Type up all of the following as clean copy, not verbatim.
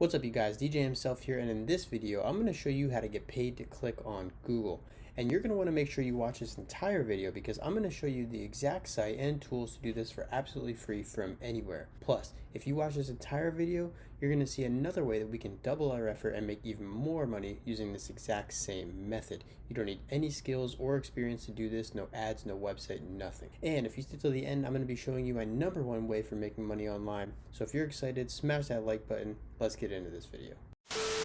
What's up you guys, DJ himself here, and in this video I'm going to show you how to get paid to click on Google. And you're going to want to make sure you watch this entire video because I'm going to show you the exact site and tools to do this for absolutely free from anywhere. Plus, if you watch this entire video, you're going to see another way that we can double our effort and make even more money using this exact same method. You don't need any skills or experience to do this, no ads, no website, nothing. And if you stay till the end, I'm going to be showing you my #1 way for making money online. So if you're excited, smash that like button. Let's get into this video.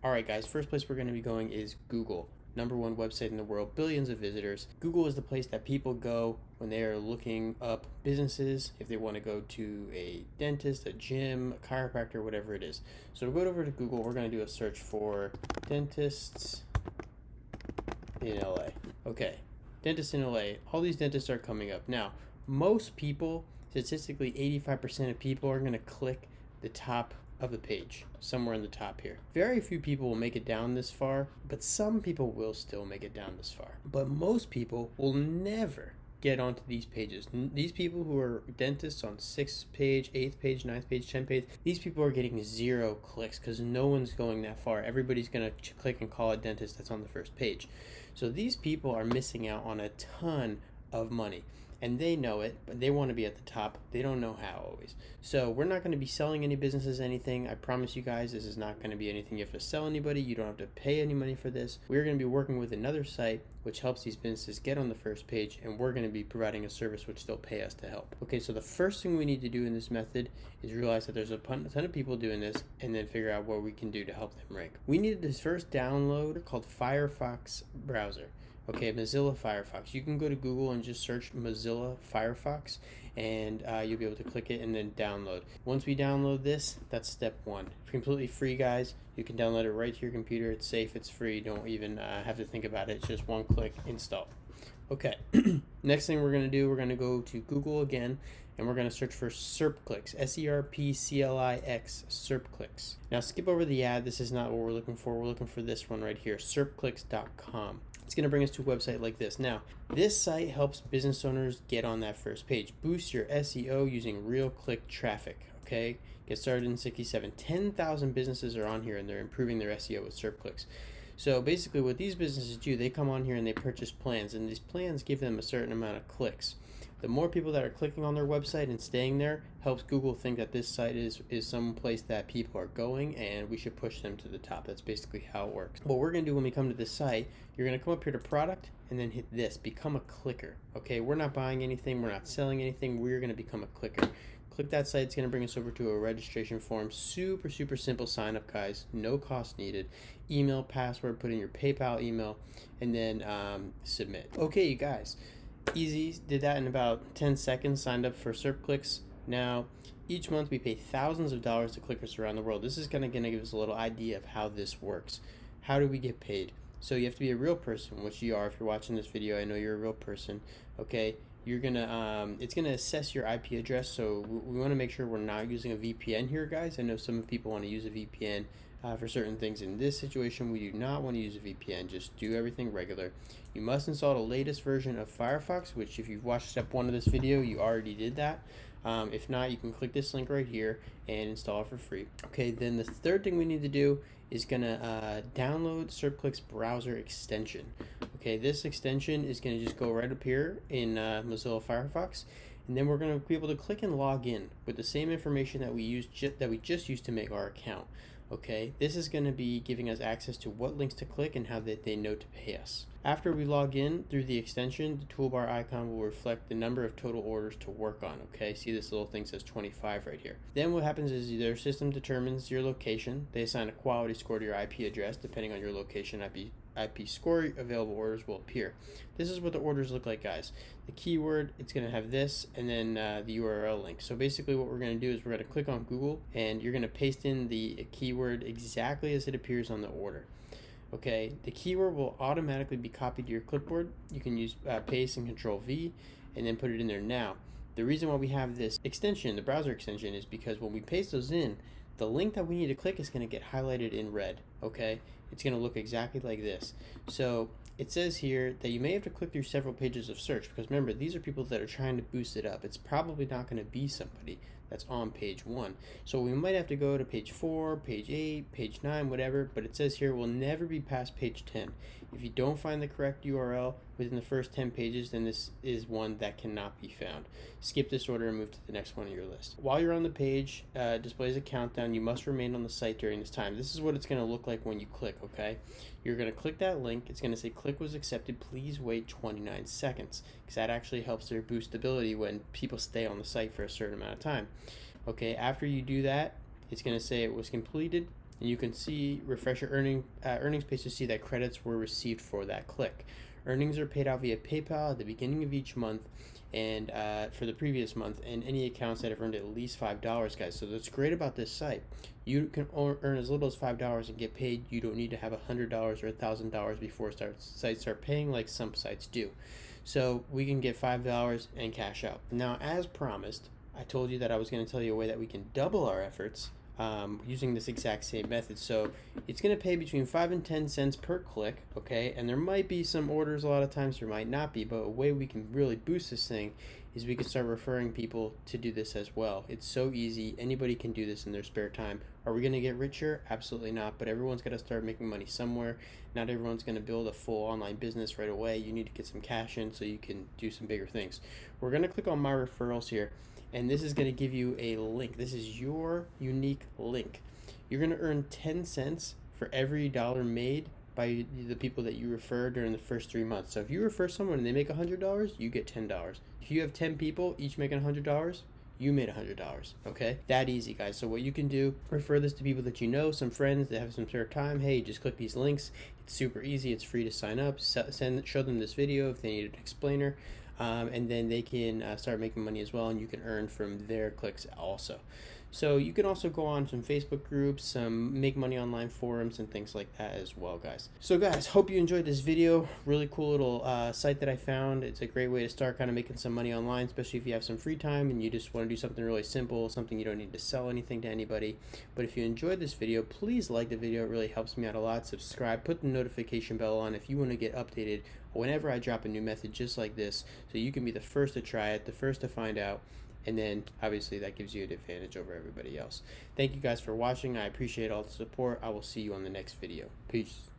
Alright guys, first place we're going to be going is Google. #1 website in the world, billions of visitors. Google is the place that people go when they are looking up businesses, if they want to go to a dentist, a gym, a chiropractor, whatever it is. So we'll go over to Google, we're going to do a search for dentists in LA. Okay, dentists in LA. All these dentists are coming up. Now, most people, statistically 85% of people are going to click the top of the page, somewhere in the top here. Very few people will make it down this far, but some people will still make it down this far. But most people will never get onto these pages. These people who are dentists on 6th page, 8th page, 9th page, 10th page, these people are getting 0 clicks because no one's going that far. Everybody's going to click and call a dentist that's on the first page. So these people are missing out on a ton of money. And they know it, but they want to be at the top. They don't know how always. So we're not going to be selling any businesses anything. I promise you guys, this is not going to be anything you have to sell anybody. You don't have to pay any money for this. We're going to be working with another site which helps these businesses get on the first page, and we're going to be providing a service which they'll pay us to help. Okay, so the first thing we need to do in this method is realize that there's a ton of people doing this, and then figure out what we can do to help them rank. We needed this first download called Firefox browser. Okay, Mozilla Firefox. You can go to Google and just search Mozilla Firefox, and you'll be able to click it and then download. Once we download this, that's step 1. It's completely free, guys. You can download it right to your computer. It's safe, it's free. Don't even have to think about it. It's just one click, install. Okay, next thing we're going to do, we're going to go to Google again, and we're going to search for SERPclicks, SERPCLIX, SERPclicks. Now skip over the ad. This is not what we're looking for. We're looking for this one right here, SERPclicks.com. It's going to bring us to a website like this. Now, this site helps business owners get on that first page. Boost your SEO using real click traffic, okay? Get started in 67. 10,000 businesses are on here, and they're improving their SEO with SERPclicks. So basically what these businesses do, they come on here and they purchase plans, and these plans give them a certain amount of clicks. The more people that are clicking on their website and staying there helps Google think that this site is some place that people are going, and we should push them to the top. That's basically how it works. What we're going to do when we come to this site, you're going to come up here to product and then hit this, become a clicker. Okay, we're not buying anything, we're not selling anything, we're going to become a clicker. Click that site. It's going to bring us over to a registration form. Super simple sign up, guys. No cost needed. Email, password, put in your PayPal email, and then submit. Okay, you guys. Easy. Did that in about 10 seconds. Signed up for SERPclicks. Now, each month we pay thousands of dollars to clickers around the world. This is going to give us a little idea of how this works. How do we get paid? So you have to be a real person, which you are if you're watching this video. I know you're a real person. Okay. You're gonna it's gonna assess your IP address, so we want to make sure we're not using a VPN here, guys. I know some people want to use a VPN for certain things. In this situation, we do not want to use a VPN. Just do everything regular. You must install the latest version of Firefox, which if you've watched step 1 of this video, you already did that. If not, you can click this link right here and install it for free. Okay, then the third thing we need to do is gonna download SERPclicks browser extension. Okay, this extension is gonna just go right up here in Mozilla Firefox, and then we're gonna be able to click and log in with the same information that we just used to make our account. Okay, this is going to be giving us access to what links to click and how they know to pay us. After we log in through the extension, the toolbar icon will reflect the number of total orders to work on. Okay, see this little thing says 25 right here. Then what happens is their system determines your location. They assign a quality score to your IP address. Depending on your location, IP score, available orders will appear. This is what the orders look like, guys. The keyword, it's going to have this, and then the URL link. So basically what we're going to do is we're going to click on Google, and you're going to paste in the keyword exactly as it appears on the order. Okay, the keyword will automatically be copied to your clipboard. You can use paste and Control V and then put it in there. Now, the reason why we have this extension, the browser extension, is because when we paste those in, the link that we need to click is going to get highlighted in red. Okay, it's going to look exactly like this. So it says here that you may have to click through several pages of search, because remember, these are people that are trying to boost it up. It's probably not going to be somebody that's on page 1. So we might have to go to page 4, page 8, page 9, whatever, but it says here we'll never be past page 10. If you don't find the correct URL within the first 10 pages, then this is one that cannot be found. Skip this order and move to the next one on your list. While you're on the page, displays a countdown. You must remain on the site during this time. This is what it's going to look like when you click, okay? You're going to click that link. It's going to say click was accepted. Please wait 29 seconds, because that actually helps their boostability when people stay on the site for a certain amount of time. Okay, after you do that, it's going to say it was completed, and you can see, refresh your earnings page to see that credits were received for that click. Earnings are paid out via PayPal at the beginning of each month, and for the previous month, and any accounts that have earned at least $5, guys. So that's great about this site. You can earn as little as $5 and get paid. You don't need to have $100 or $1,000 before sites start paying like some sites do. So we can get $5 and cash out. Now, as promised, I told you that I was going to tell you a way that we can double our efforts using this exact same method. So it's going to pay between 5 and 10 cents per click, okay? And there might be some orders a lot of times, there might not be, but a way we can really boost this thing is we can start referring people to do this as well. It's so easy. Anybody can do this in their spare time. Are we going to get richer? Absolutely not, but everyone's got to start making money somewhere. Not everyone's going to build a full online business right away. You need to get some cash in so you can do some bigger things. We're going to click on My Referrals here, and this is going to give you a link. This is your unique link. You're going to earn 10 cents for every dollar made by the people that you refer during the first 3 months. So if you refer someone and they make $100, you get $10. If you have 10 people, each making $100, you made $100, okay? That easy, guys. So what you can do, refer this to people that you know, some friends that have some spare time. Hey, just click these links. It's super easy. It's free to sign up. Show them this video if they need an explainer. And then they can start making money as well, and you can earn from their clicks also. So you can also go on some Facebook groups, some make money online forums, and things like that as well, guys. So guys, hope you enjoyed this video. Really cool little site that I found. It's a great way to start kind of making some money online, especially if you have some free time and you just want to do something really simple, something you don't need to sell anything to anybody. But if you enjoyed this video, please like the video. It really helps me out a lot. Subscribe, put the notification bell on if you want to get updated whenever I drop a new method just like this, so you can be the first to try it, the first to find out, and then obviously that gives you an advantage over everybody else. Thank you guys for watching. I appreciate all the support. I will see you on the next video. Peace.